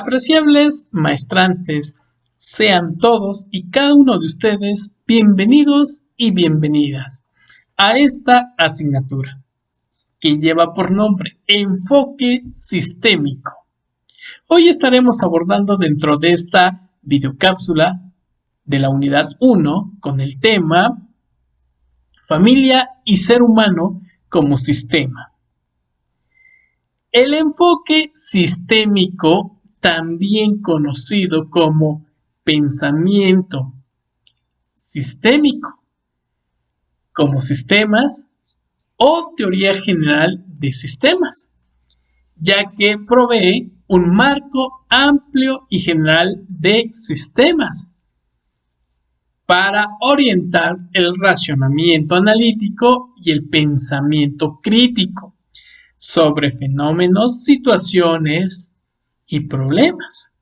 Apreciables maestrantes, sean todos y cada uno de ustedes bienvenidos y bienvenidas a esta asignatura que lleva por nombre Enfoque Sistémico. Hoy estaremos abordando dentro de esta videocápsula de la unidad 1 con el tema Familia y ser humano como sistema. El enfoque sistémico, también conocido como pensamiento sistémico, como sistemas o teoría general de sistemas, ya que provee un marco amplio y general de sistemas para orientar el racionamiento analítico y el pensamiento crítico sobre fenómenos, situaciones y problemas.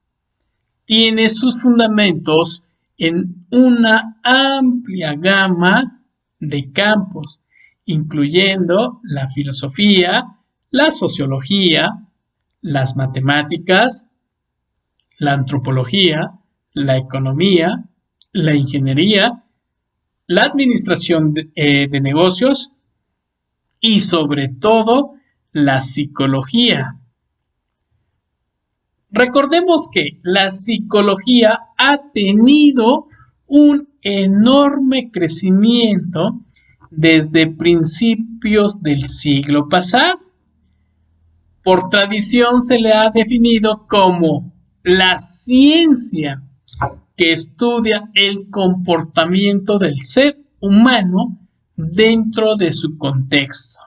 Tiene sus fundamentos en una amplia gama de campos, incluyendo la filosofía, la sociología, las matemáticas, la antropología, la economía, la ingeniería, la administración de negocios y sobre todo la psicología. Recordemos que la psicología ha tenido un enorme crecimiento desde principios del siglo pasado. Por tradición se le ha definido como la ciencia que estudia el comportamiento del ser humano dentro de su contexto.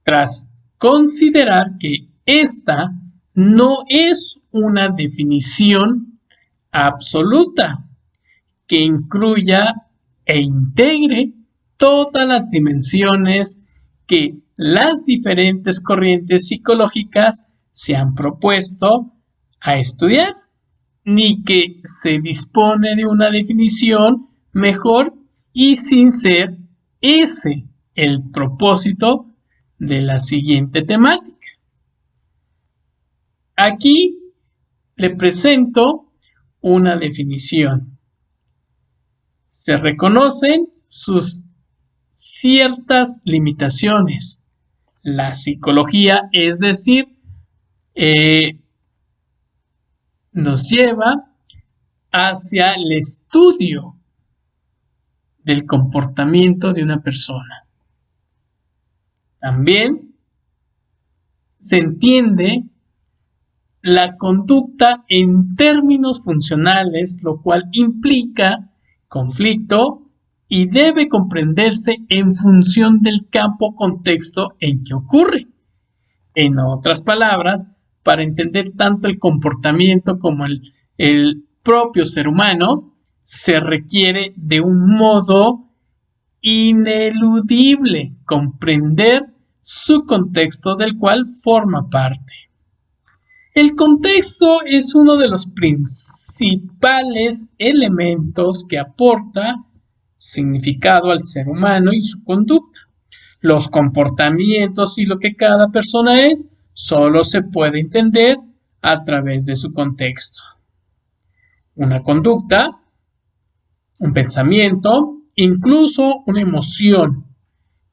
Tras considerar que esta no es una definición absoluta que incluya e integre todas las dimensiones que las diferentes corrientes psicológicas se han propuesto a estudiar, ni que se dispone de una definición mejor y sin ser ese el propósito de la siguiente temática. Aquí le presento una definición. Se reconocen sus ciertas limitaciones. La psicología, es decir, nos lleva hacia el estudio del comportamiento de una persona. También se entiende la conducta en términos funcionales, lo cual implica conflicto y debe comprenderse en función del campo contexto en que ocurre. En otras palabras, para entender tanto el comportamiento como el propio ser humano, se requiere de un modo ineludible comprender su contexto del cual forma parte. El contexto es uno de los principales elementos que aporta significado al ser humano y su conducta. Los comportamientos y lo que cada persona es solo se puede entender a través de su contexto. Una conducta, un pensamiento, incluso una emoción,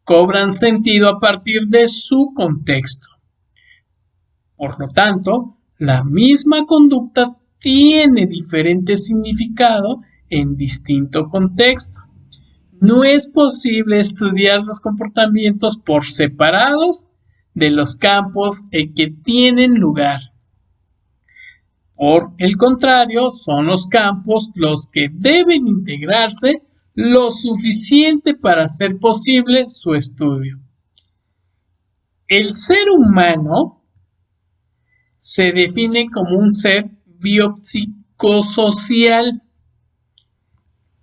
cobran sentido a partir de su contexto. Por lo tanto, la misma conducta tiene diferente significado en distinto contexto. No es posible estudiar los comportamientos por separados de los campos en que tienen lugar. Por el contrario, son los campos los que deben integrarse lo suficiente para hacer posible su estudio. El ser humano se define como un ser biopsicosocial.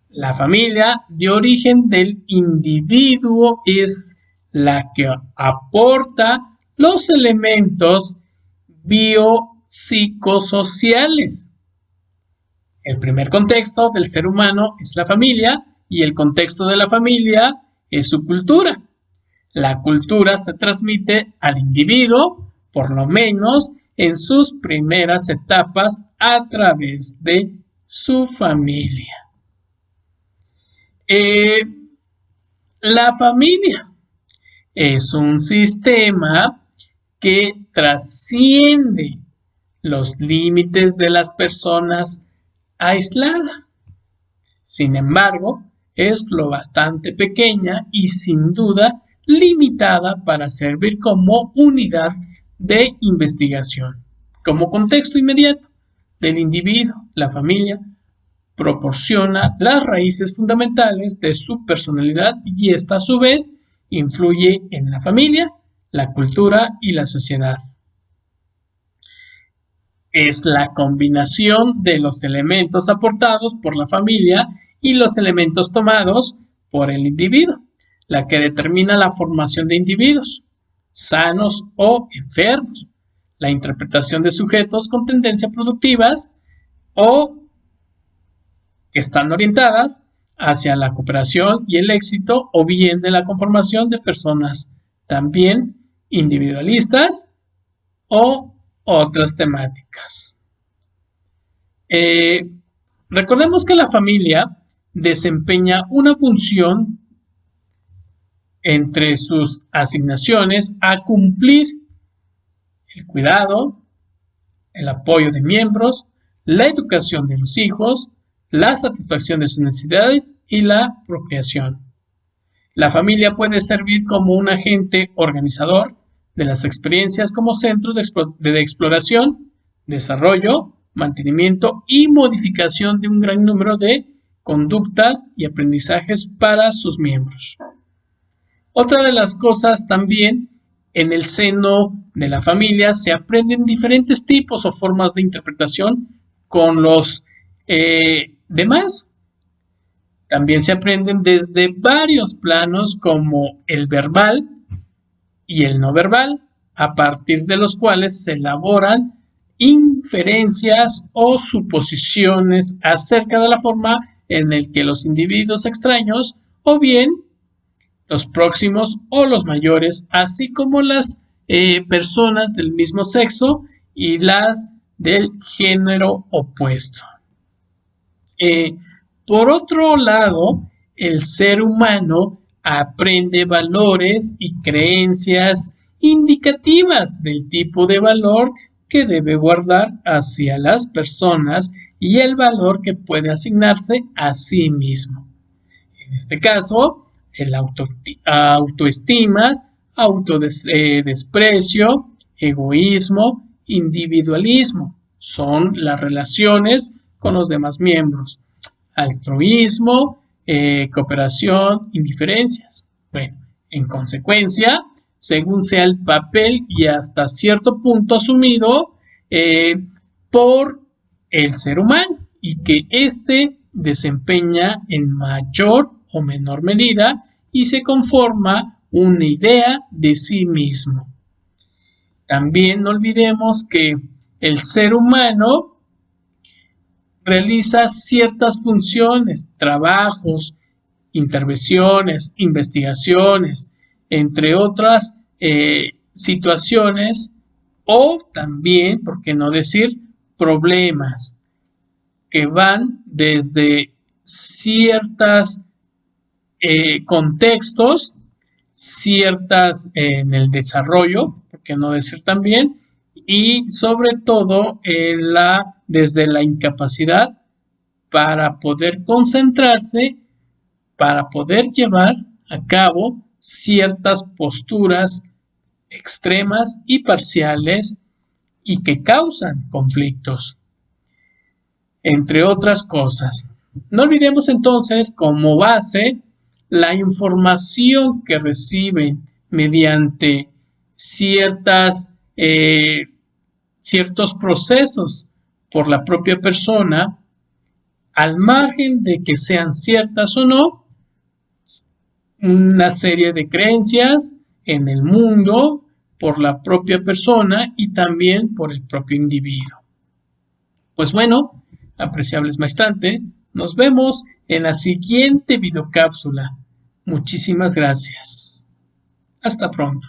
La familia de origen del individuo es la que aporta los elementos biopsicosociales. El primer contexto del ser humano es la familia y el contexto de la familia es su cultura. La cultura se transmite al individuo, por lo menos en sus primeras etapas a través de su familia. La familia es un sistema que trasciende los límites de las personas aisladas. Sin embargo, es lo bastante pequeña y sin duda limitada para servir como unidad de investigación. Como contexto inmediato del individuo, la familia proporciona las raíces fundamentales de su personalidad y esta a su vez influye en la familia, la cultura y la sociedad. Es la combinación de los elementos aportados por la familia y los elementos tomados por el individuo, la que determina la formación de individuos, sanos o enfermos, la interpretación de sujetos con tendencias productivas o que están orientadas hacia la cooperación y el éxito, o bien de la conformación de personas también individualistas o otras temáticas. Recordemos que la familia desempeña una función entre sus asignaciones a cumplir el cuidado, el apoyo de miembros, la educación de los hijos, la satisfacción de sus necesidades y la procreación. La familia puede servir como un agente organizador de las experiencias como centro de exploración, desarrollo, mantenimiento y modificación de un gran número de conductas y aprendizajes para sus miembros. Otra de las cosas también, en el seno de la familia se aprenden diferentes tipos o formas de interpretación con los demás. También se aprenden desde varios planos como el verbal y el no verbal, a partir de los cuales se elaboran inferencias o suposiciones acerca de la forma en la que los individuos extraños o bien los próximos o los mayores, así como las personas del mismo sexo y las del género opuesto. Por otro lado, el ser humano aprende valores y creencias indicativas del tipo de valor que debe guardar hacia las personas y el valor que puede asignarse a sí mismo. En este caso, el autoestima, autodesprecio, egoísmo, individualismo son las relaciones con los demás miembros. Altruismo, cooperación, indiferencias. Bueno, en consecuencia, según sea el papel y hasta cierto punto asumido por el ser humano y que éste desempeña en mayor o menor medida y se conforma una idea de sí mismo. También no olvidemos que el ser humano realiza ciertas funciones, trabajos, intervenciones, investigaciones, entre otras situaciones o también, por qué no decir, problemas que van desde ciertos contextos, ciertas en el desarrollo, por qué no decir también, y sobre todo desde la incapacidad para poder concentrarse, para poder llevar a cabo ciertas posturas extremas y parciales y que causan conflictos, entre otras cosas. No olvidemos entonces como base la información que reciben mediante ciertos procesos por la propia persona, al margen de que sean ciertas o no, una serie de creencias en el mundo por la propia persona y también por el propio individuo. Pues bueno, apreciables maestrantes, nos vemos en la siguiente videocápsula. Muchísimas gracias. Hasta pronto.